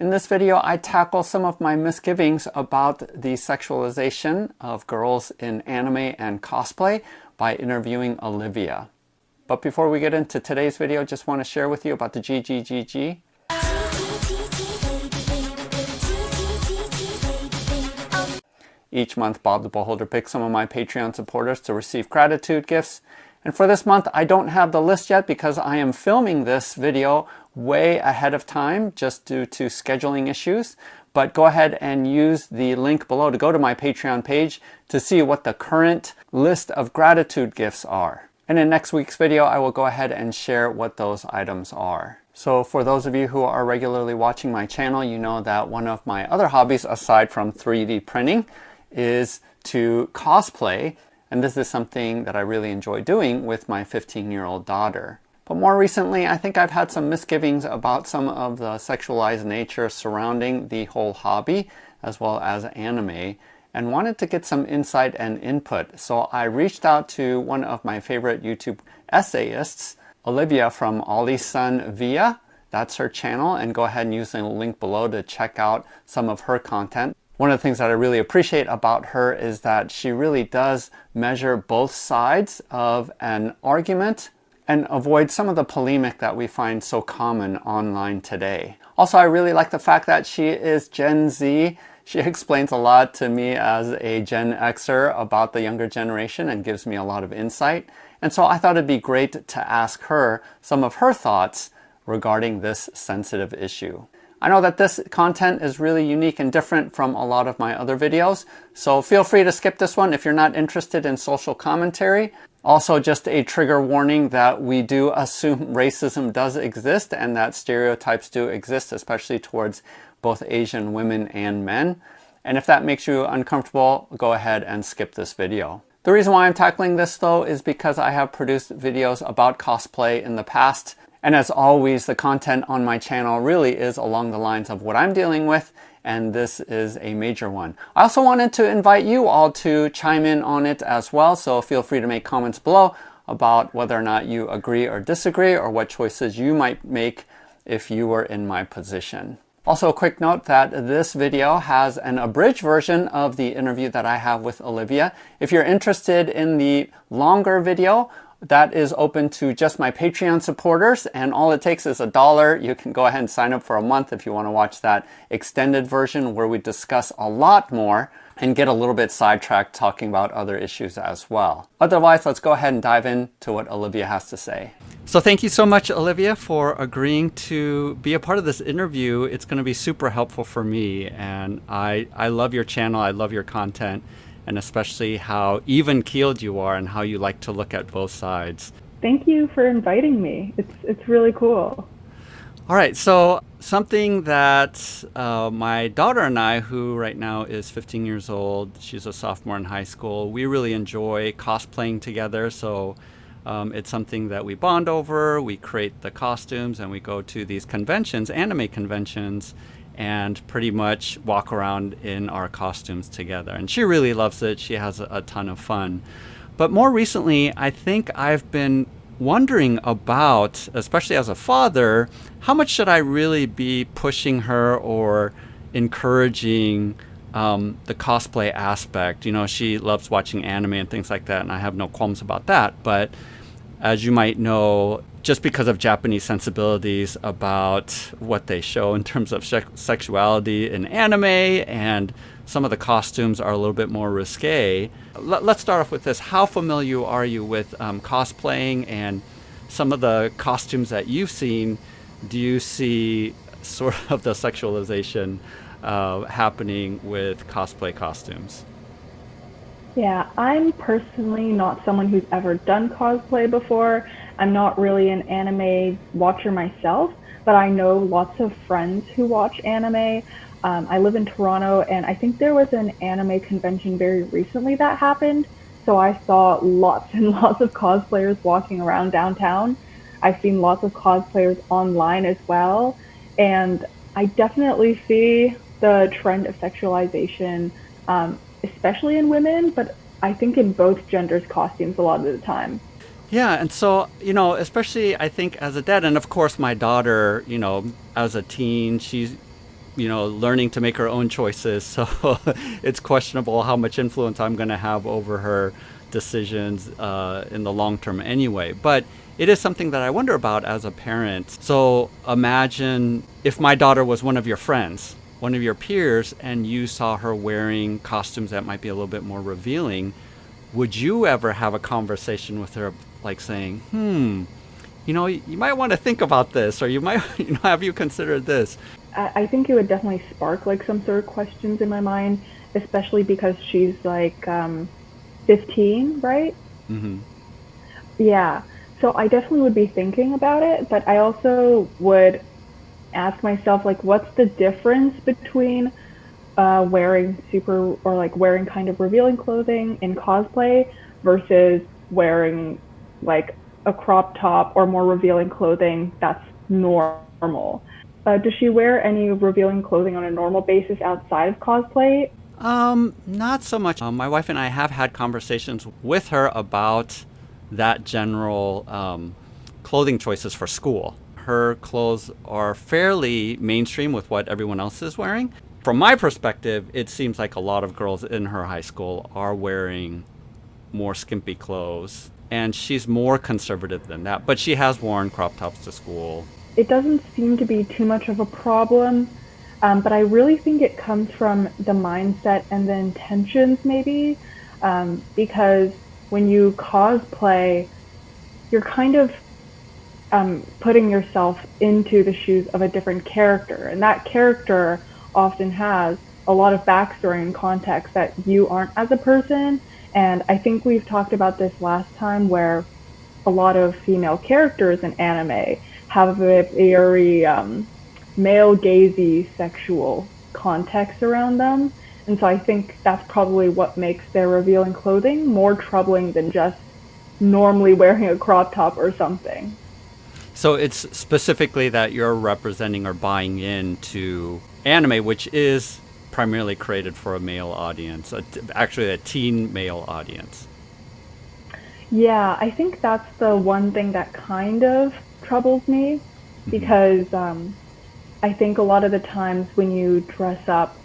In this video, I tackle some of my misgivings about the sexualization of girls in anime and cosplay by interviewing Olivia. But before we get into today's video, just want to share with you about the GGGG. Each month, Bob the Beholder picks some of my Patreon supporters to receive gratitude gifts. And for this month, I don't have the list yet because I am filming this video way ahead of time just due to scheduling issues. But go ahead and use the link below to go to my Patreon page to see what the current list of gratitude gifts are. And in next week's video, I will go ahead and share what those items are. So for those of you who are regularly watching my channel, you know that one of my other hobbies aside from 3D printing is to cosplay. And this is something that I really enjoy doing with my 15-year-old daughter. But more recently, I think I've had some misgivings about some of the sexualized nature surrounding the whole hobby, as well as anime, and wanted to get some insight and input. So I reached out to one of my favorite YouTube essayists, Olivia from oliSUNvia. That's her channel, and go ahead and use the link below to check out some of her content. One of the things that I really appreciate about her is that she really does measure both sides of an argument and avoid some of the polemic that we find so common online today. Also, I really like the fact that she is Gen Z. She explains a lot to me as a Gen Xer about the younger generation and gives me a lot of insight. And so I thought it'd be great to ask her some of her thoughts regarding this sensitive issue. I know that this content is really unique and different from a lot of my other videos, so feel free to skip this one if you're not interested in social commentary. Also, just a trigger warning that we do assume racism does exist and that stereotypes do exist, especially towards both Asian women and men. And if that makes you uncomfortable, go ahead and skip this video. The reason why I'm tackling this though is because I have produced videos about cosplay in the past. And as always, the content on my channel really is along the lines of what I'm dealing with, and this is a major one. I also wanted to invite you all to chime in on it as well, so feel free to make comments below about whether or not you agree or disagree, or what choices you might make if you were in my position. Also, a quick note that this video has an abridged version of the interview that I have with Olivia. If you're interested in the longer video, that is open to just my Patreon supporters, and all it takes is $1. You can go ahead and sign up for a month if you want to watch that extended version where we discuss a lot more and get a little bit sidetracked talking about other issues as well. Otherwise, let's go ahead and dive into what Olivia has to say. So thank you so much, Olivia, for agreeing to be a part of this interview. It's going to be super helpful for me, and I love your channel, I love your content, and especially how even-keeled you are and how you like to look at both sides. Thank you for inviting me. It's really cool. All right, so something that my daughter and I, who right now is 15 years old, she's a sophomore in high school, we really enjoy cosplaying together. So it's something that we bond over, we create the costumes, and we go to these conventions, anime conventions, and pretty much walk around in our costumes together. And she really loves it. She has a ton of fun. But more recently, I think I've been wondering about, especially as a father, how much should I really be pushing her or encouraging the cosplay aspect? You know, she loves watching anime and things like that, and I have no qualms about that. But as you might know, just because of Japanese sensibilities about what they show in terms of sexuality in anime, and some of the costumes are a little bit more risque. Let's start off with this. How familiar are you with cosplaying, and some of the costumes that you've seen? Do you see sort of the sexualization happening with cosplay costumes? Yeah, I'm personally not someone who's ever done cosplay before. I'm not really an anime watcher myself, but I know lots of friends who watch anime. I live in Toronto, and I think there was an anime convention very recently that happened. So I saw lots and lots of cosplayers walking around downtown. I've seen lots of cosplayers online as well. And I definitely see the trend of sexualization, especially in women, but I think in both genders' costumes a lot of the time. Yeah, and so, you know, especially I think as a dad, and of course my daughter, you know, as a teen, she learning to make her own choices. So it's questionable how much influence I'm going to have over her decisions in the long term anyway. But it is something that I wonder about as a parent. So imagine if my daughter was one of your friends, one of your peers, and you saw her wearing costumes that might be a little bit more revealing. Would you ever have a conversation with her, like saying, you might want to think about this, or you might, have you considered this? I think it would definitely spark like some sort of questions in my mind, especially because she's like 15, right? Mm-hmm. Yeah. So I definitely would be thinking about it, but I also would ask myself, like, what's the difference between wearing wearing kind of revealing clothing in cosplay versus wearing like a crop top or more revealing clothing that's normal. Does she wear any revealing clothing on a normal basis outside of cosplay? Not so much. My wife and I have had conversations with her about that general clothing choices for school. Her clothes are fairly mainstream with what everyone else is wearing. From my perspective, it seems like a lot of girls in her high school are wearing more skimpy clothes, and she's more conservative than that. But she has worn crop tops to school. It doesn't seem to be too much of a problem, but I really think it comes from the mindset and the intentions, maybe, because when you cosplay, you're kind of putting yourself into the shoes of a different character, and that character often has a lot of backstory and context that you aren't as a person. And I think we've talked about this last time, where a lot of female characters in anime have a very male-gazy sexual context around them. And so I think that's probably what makes their revealing clothing more troubling than just normally wearing a crop top or something. So it's specifically that you're representing or buying into anime, which is primarily created for a male audience, actually a teen male audience. Yeah, I think that's the one thing that kind of troubles me, because I think a lot of the times when you dress up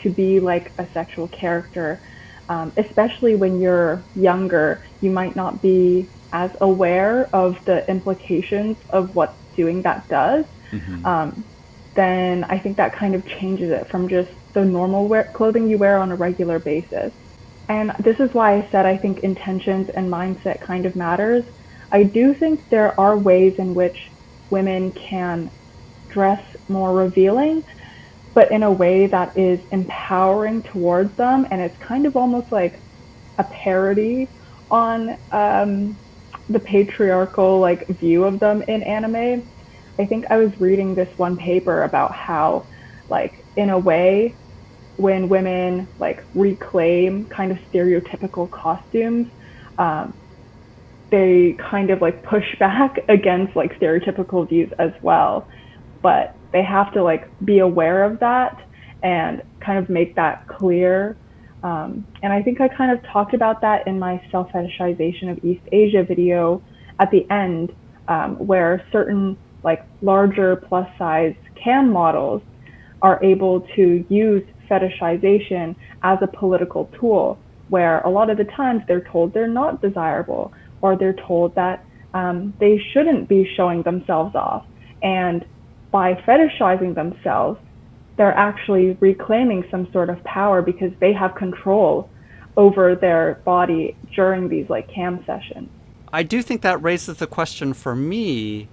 to be like a sexual character, especially when you're younger, you might not be as aware of the implications of what doing that does. Then I think that kind of changes it from just the normal clothing you wear on a regular basis. And this is why I said I think intentions and mindset kind of matters. I do think there are ways in which women can dress more revealing, but in a way that is empowering towards them, and it's kind of almost like a parody on the patriarchal like view of them in anime. I think I was reading this one paper about how, like, in a way, when women like reclaim kind of stereotypical costumes, they kind of like push back against like stereotypical views as well. But they have to like be aware of that and kind of make that clear. And I think I kind of talked about that in my self-fetishization of East Asia video at the end, where certain like larger plus size cam models are able to use fetishization as a political tool, where a lot of the times they're told they're not desirable, or they're told that they shouldn't be showing themselves off. And by fetishizing themselves, they're actually reclaiming some sort of power because they have control over their body during these like cam sessions. I do think that raises the question for me,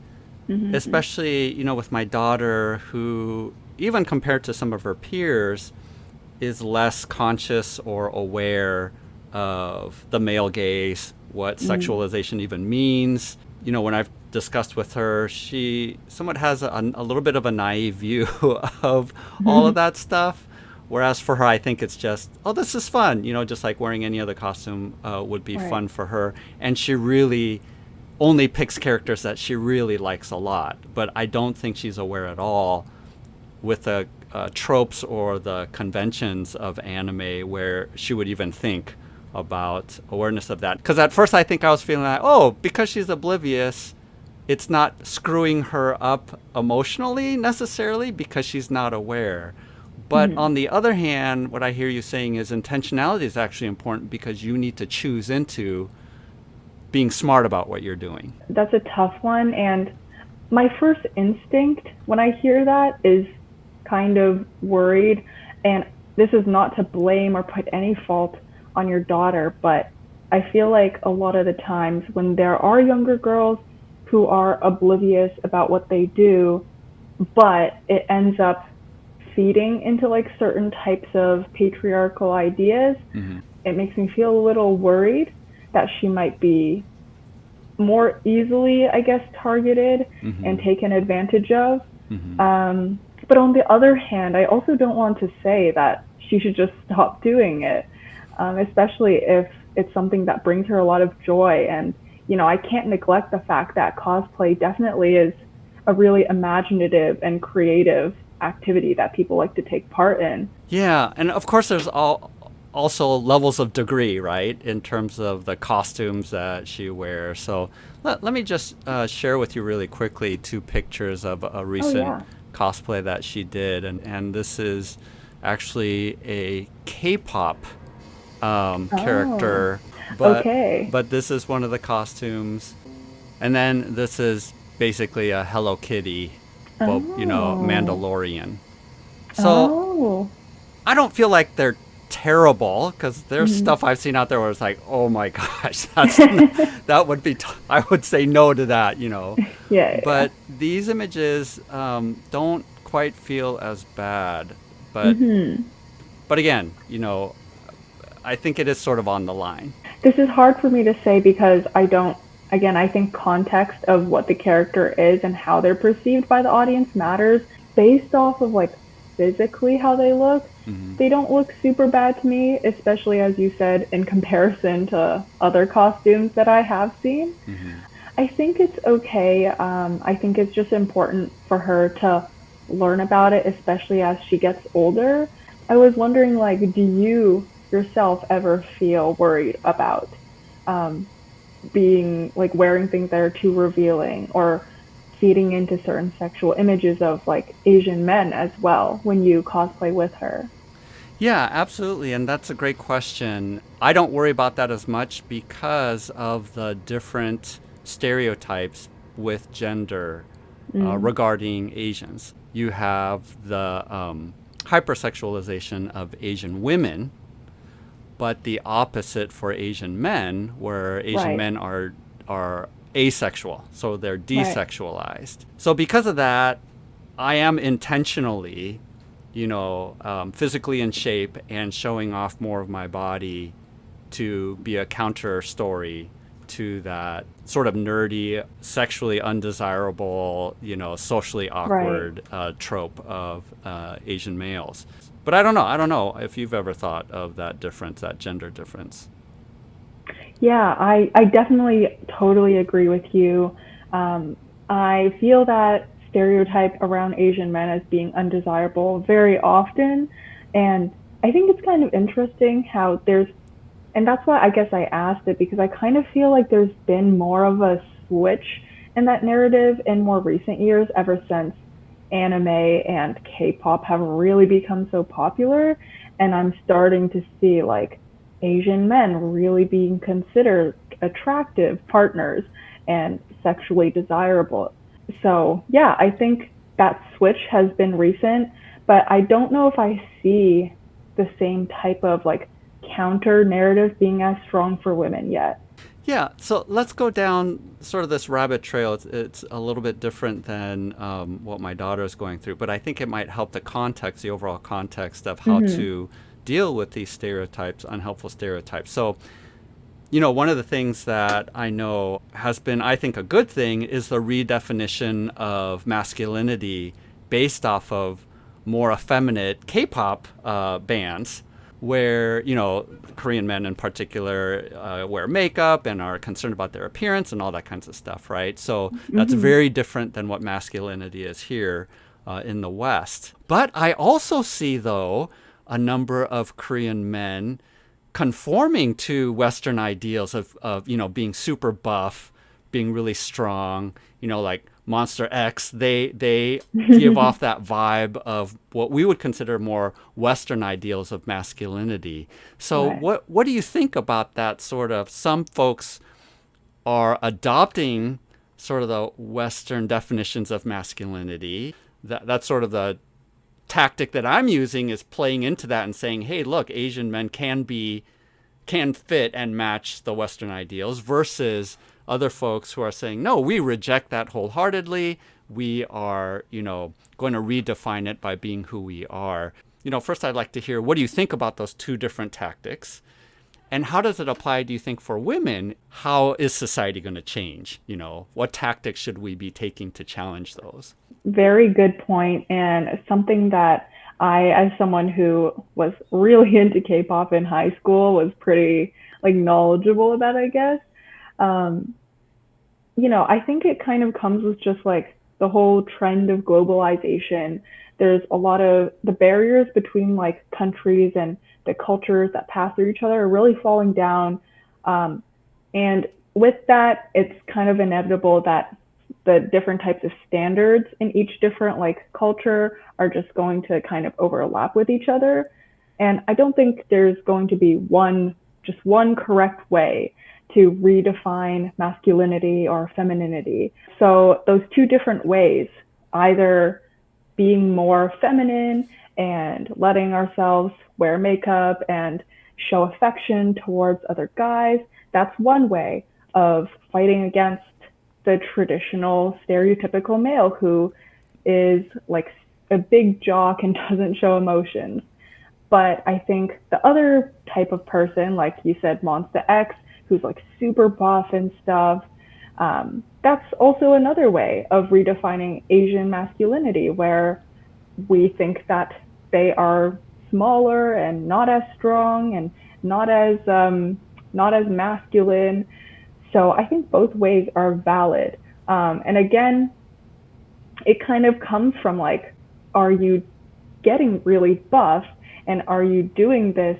especially, with my daughter, who, even compared to some of her peers, is less conscious or aware of the male gaze, what sexualization even means. When I've discussed with her, she somewhat has a little bit of a naive view of all of that stuff. Whereas for her, I think it's just, oh, this is fun, just like wearing any other costume would be fun for her. And she really only picks characters that she really likes a lot. But I don't think she's aware at all with the tropes or the conventions of anime where she would even think about awareness of that. Because at first I think I was feeling like, oh, because she's oblivious, it's not screwing her up emotionally necessarily because she's not aware. But on the other hand, what I hear you saying is intentionality is actually important because you need to choose into being smart about what you're doing. That's a tough one. And my first instinct when I hear that is kind of worried. And this is not to blame or put any fault on your daughter, but I feel like a lot of the times when there are younger girls who are oblivious about what they do, but it ends up feeding into like certain types of patriarchal ideas, it makes me feel a little worried that she might be more easily, I guess, targeted and taken advantage of. But on the other hand, I also don't want to say that she should just stop doing it, especially if it's something that brings her a lot of joy. And, you know, I can't neglect the fact that cosplay definitely is a really imaginative and creative activity that people like to take part in. Yeah, and of course there's also levels of degree, right, in terms of the costumes that she wears. So let me just share with you really quickly 2 pictures of a recent cosplay that she did. And this is actually a K-pop character. But this is one of the costumes. And then this is basically a Hello Kitty, you know, Mandalorian. So I don't feel like they're terrible because there's stuff I've seen out there where it's like, oh my gosh, that would be, I would say no to that, you know. But these images don't quite feel as bad. But again, you know, I think it is sort of on the line. This is hard for me to say because I think context of what the character is and how they're perceived by the audience matters. Based off of like physically how they look, they don't look super bad to me, especially as you said, in comparison to other costumes that I have seen. I think it's okay. I think it's just important for her to learn about it, especially as she gets older. I was wondering, like, do you yourself ever feel worried about being like wearing things that are too revealing or feeding into certain sexual images of like Asian men as well when you cosplay with her? Yeah, absolutely. And that's a great question. I don't worry about that as much because of the different stereotypes with gender regarding Asians. You have the hypersexualization of Asian women, but the opposite for Asian men, where Asian men are asexual, so they're desexualized. So because of that, I am intentionally, you know, physically in shape and showing off more of my body to be a counter story to that sort of nerdy, sexually undesirable, you know, socially awkward trope of Asian males. But I don't know if you've ever thought of that difference, that gender difference. Yeah, I definitely totally agree with you. I feel that stereotype around Asian men as being undesirable very often. And I think it's kind of interesting how and that's why I guess I asked it, because I kind of feel like there's been more of a switch in that narrative in more recent years, ever since anime and K-pop have really become so popular. And I'm starting to see like Asian men really being considered attractive partners and sexually desirable. So yeah, I think that switch has been recent, but I don't know if I see the same type of like counter narrative being as strong for women yet. Yeah, so let's go down sort of this rabbit trail. It's a little bit different than what my daughter is going through, but I think it might help the overall context of how to deal with these stereotypes, unhelpful stereotypes. So, you know, one of the things that I know has been, I think, a good thing is the redefinition of masculinity based off of more effeminate K-pop bands, where, you know, Korean men in particular wear makeup and are concerned about their appearance and all that kinds of stuff, right? So that's very different than what masculinity is here in the West. But I also see, though, a number of Korean men conforming to Western ideals of you know, being super buff, being really strong, like Monster X, they give off that vibe of what we would consider more Western ideals of masculinity. So Right. what do you think about that sort of, some folks are adopting sort of the Western definitions of masculinity. That's sort of the tactic that I'm using, is playing into that and saying, hey, look, Asian men can fit and match the Western ideals, versus other folks who are saying, no, we reject that wholeheartedly. We are, going to redefine it by being who we are. First I'd like to hear, what do you think about those two different tactics? And how does it apply, do you think, for women? How is society going to change? What tactics should we be taking to challenge those? Very good point, and something that I, as someone who was really into K-pop in high school, was pretty like knowledgeable about, I guess. Um, I think it kind of comes with just like the whole trend of globalization. There's a lot of the barriers between like countries and the cultures that pass through each other are really falling down. Um, and with that, it's kind of inevitable that the different types of standards in each different like culture are just going to kind of overlap with each other. And I don't think there's going to be just one correct way to redefine masculinity or femininity. So those two different ways, either being more feminine and letting ourselves wear makeup and show affection towards other guys, that's one way of fighting against the traditional stereotypical male who is like a big jock and doesn't show emotions. But I think the other type of person, like you said, Monster X, who's like super buff and stuff, that's also another way of redefining Asian masculinity, where we think that they are smaller and not as strong and not as masculine. So I think both ways are valid. And again, it kind of comes from like, are you getting really buff, and are you doing this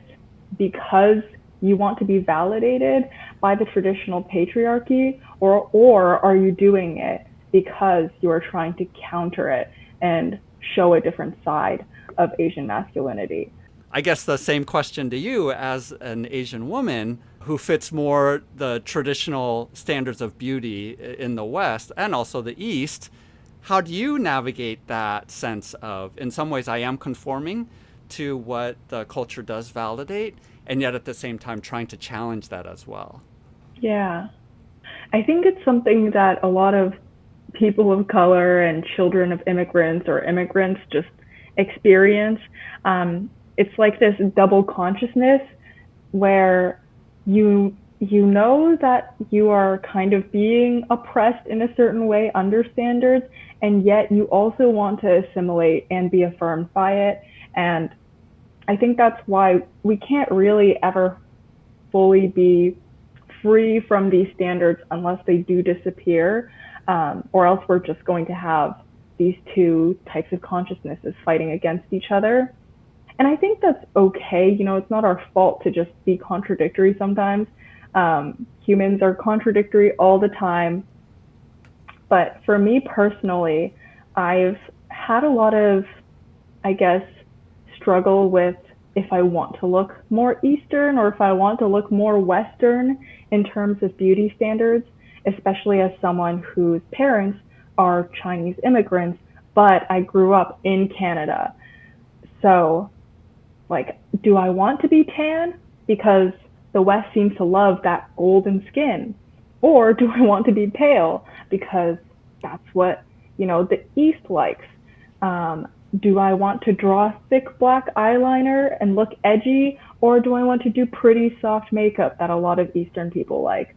because you want to be validated by the traditional patriarchy, or are you doing it because you are trying to counter it and show a different side of Asian masculinity? I guess the same question to you, as an Asian woman who fits more the traditional standards of beauty in the West and also the East. How do you navigate that sense of, in some ways I am conforming to what the culture does validate, and yet at the same time trying to challenge that as well? Yeah, I think it's something that a lot of people of color and children of immigrants or immigrants just experience. It's like this double consciousness where you know that you are kind of being oppressed in a certain way under standards, and yet you also want to assimilate and be affirmed by it. And I think that's why we can't really ever fully be free from these standards unless they do disappear, or else we're just going to have these two types of consciousnesses fighting against each other. And I think that's okay. It's not our fault to just be contradictory sometimes. Humans are contradictory all the time. But for me personally, I've had a lot of, I guess, struggle with if I want to look more Eastern or if I want to look more Western in terms of beauty standards, especially as someone whose parents are Chinese immigrants, but I grew up in Canada. So, like, do I want to be tan because the West seems to love that golden skin? Or do I want to be pale because that's what, the East likes? Do I want to draw thick black eyeliner and look edgy, or do I want to do pretty soft makeup that a lot of Eastern people like?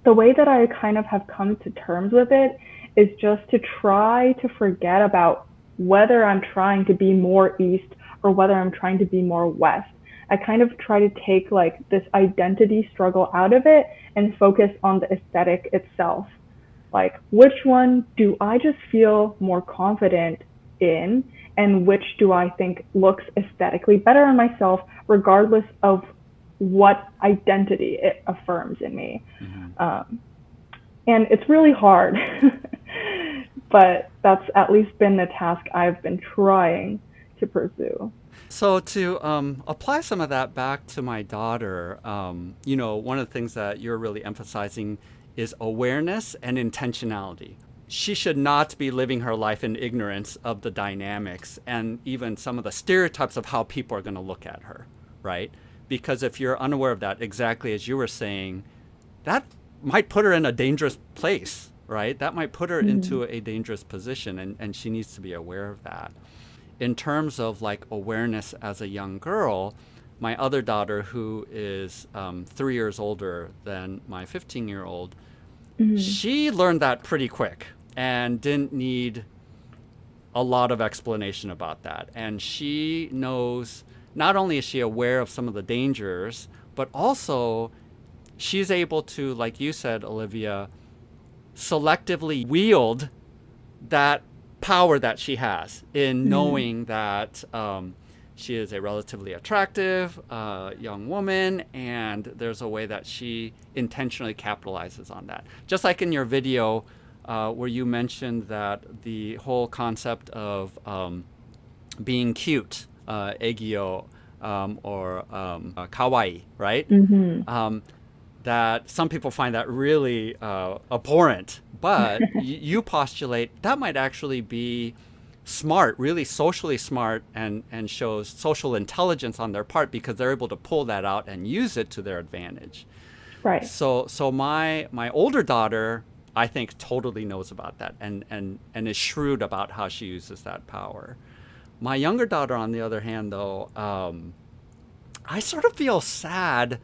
The way that I kind of have come to terms with it is just to try to forget about whether I'm trying to be more East or whether I'm trying to be more West. I kind of try to take like this identity struggle out of it and focus on the aesthetic itself. Like, which one do I just feel more confident in, and which do I think looks aesthetically better on myself, regardless of what identity it affirms in me. Mm-hmm. And it's really hard but that's at least been the task I've been trying to pursue. So to apply some of that back to my daughter, you know, one of the things that you're really emphasizing is awareness and intentionality. She should not be living her life in ignorance of the dynamics and even some of the stereotypes of how people are going to look at her, right? Because if you're unaware of that, exactly as you were saying, that might put her in a dangerous place, right? That might put her into a dangerous position, and she needs to be aware of that. In terms of like awareness as a young girl, my other daughter, who is 3 years older than my 15-year-old, she learned that pretty quick and didn't need a lot of explanation about that. And she knows, not only is she aware of some of the dangers, but also she's able to, like you said, Olivia, selectively wield that power that she has in knowing that she is a relatively attractive young woman, and there's a way that she intentionally capitalizes on that. Just like in your video where you mentioned that the whole concept of being cute, egyo, or kawaii, right? That some people find that really abhorrent, but you postulate that might actually be smart, really socially smart, and shows social intelligence on their part because they're able to pull that out and use it to their advantage. Right. So my older daughter, I think, totally knows about that and is shrewd about how she uses that power. My younger daughter, on the other hand, though, I sort of feel sad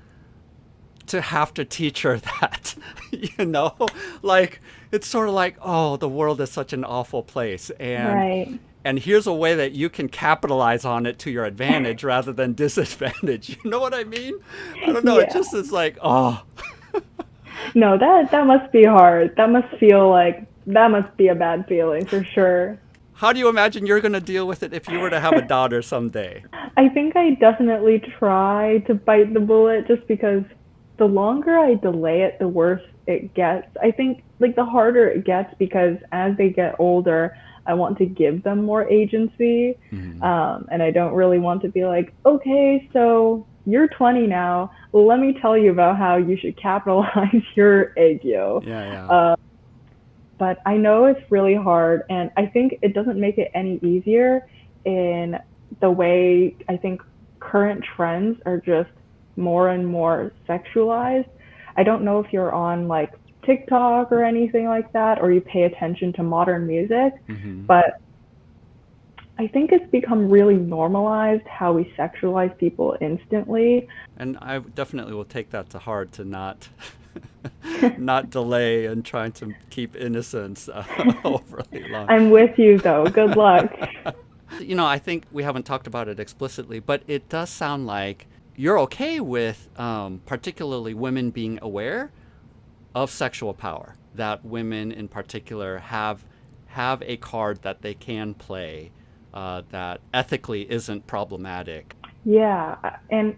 to have to teach her that, you know, like it's sort of like, oh, the world is such an awful place, and and here's a way that you can capitalize on it to your advantage rather than disadvantage. You know what I mean? I don't know. It just is like, oh. No, that must be hard. That must feel like, that must be a bad feeling for sure. How do you imagine you're going to deal with it if you were to have a daughter someday? I think I definitely try to bite the bullet, just because the longer I delay it, the worse it gets. I think like the harder it gets, because as they get older, I want to give them more agency. And I don't really want to be like, okay, so you're 20 now. Let me tell you about how you should capitalize your egyo. But I know it's really hard, and I think it doesn't make it any easier in the way I think current trends are just more and more sexualized. I don't know if you're on like TikTok or anything like that, or you pay attention to modern music, but I think it's become really normalized how we sexualize people instantly. And I definitely will take that to heart, to not not delay and trying to keep innocence overly long. I'm with you though. Good luck. You know, I think we haven't talked about it explicitly, but it does sound like you're okay with particularly women being aware of sexual power, that women in particular have a card that they can play that ethically isn't problematic. Yeah, and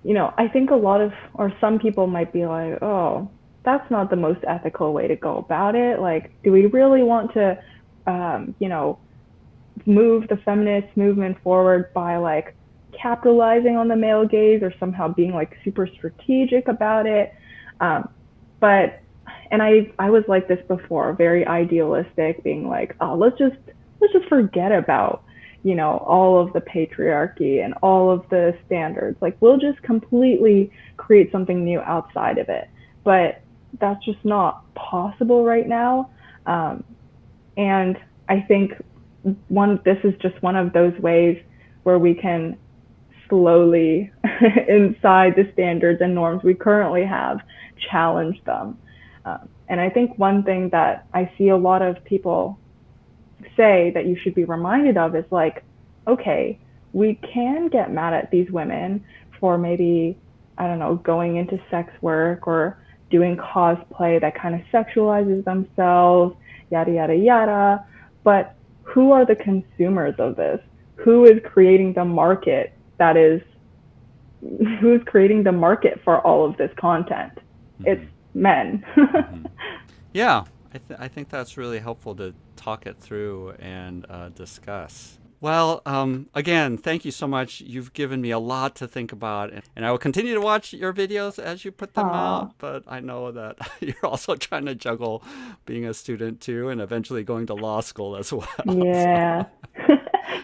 you know, I think a lot of, or some people might be like, oh, that's not the most ethical way to go about it. Like, do we really want to, you know, move the feminist movement forward by like capitalizing on the male gaze or somehow being like super strategic about it? But, and I was like this before, very idealistic, being like, oh, let's just forget about, you know, all of the patriarchy and all of the standards. Like, we'll just completely create something new outside of it. But that's just not possible right now. And I think this is just one of those ways where we can slowly, inside the standards and norms we currently have, challenge them. And I think one thing that I see a lot of people say that you should be reminded of is like, okay, we can get mad at these women for maybe, I don't know, going into sex work or doing cosplay that kind of sexualizes themselves, yada, yada, yada. But who are the consumers of this? Who is creating the market who's creating the market for all of this content? It's men. Yeah, I think that's really helpful to talk it through and discuss. Well, again, thank you so much. You've given me a lot to think about, and I will continue to watch your videos as you put them out, but I know that you're also trying to juggle being a student too, and eventually going to law school as well. Yeah.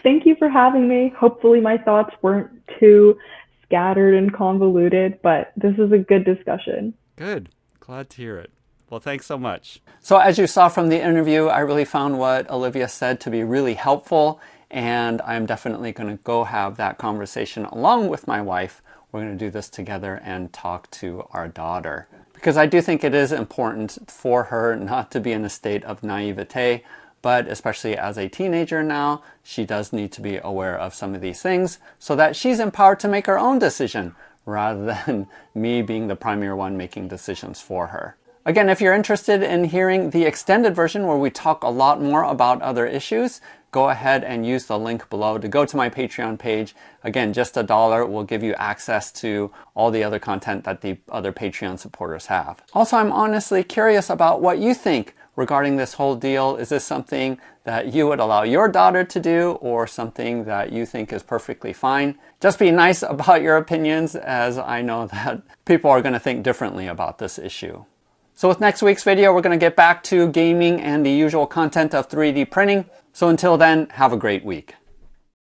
Thank you for having me. Hopefully my thoughts weren't too scattered and convoluted, but this is a good discussion. Good. Glad to hear it. Well, thanks so much. So as you saw from the interview, I really found what Olivia said to be really helpful, and I'm definitely going to go have that conversation along with my wife. We're going to do this together and talk to our daughter, because I do think it is important for her not to be in a state of naivete, but especially as a teenager now, she does need to be aware of some of these things so that she's empowered to make her own decision rather than me being the primary one making decisions for her. Again, if you're interested in hearing the extended version where we talk a lot more about other issues, go ahead and use the link below to go to my Patreon page. Again, just $1 will give you access to all the other content that the other Patreon supporters have. Also, I'm honestly curious about what you think regarding this whole deal. Is this something that you would allow your daughter to do, or something that you think is perfectly fine? Just be nice about your opinions, as I know that people are going to think differently about this issue. So with next week's video, we're going to get back to gaming and the usual content of 3D printing. So until then, have a great week.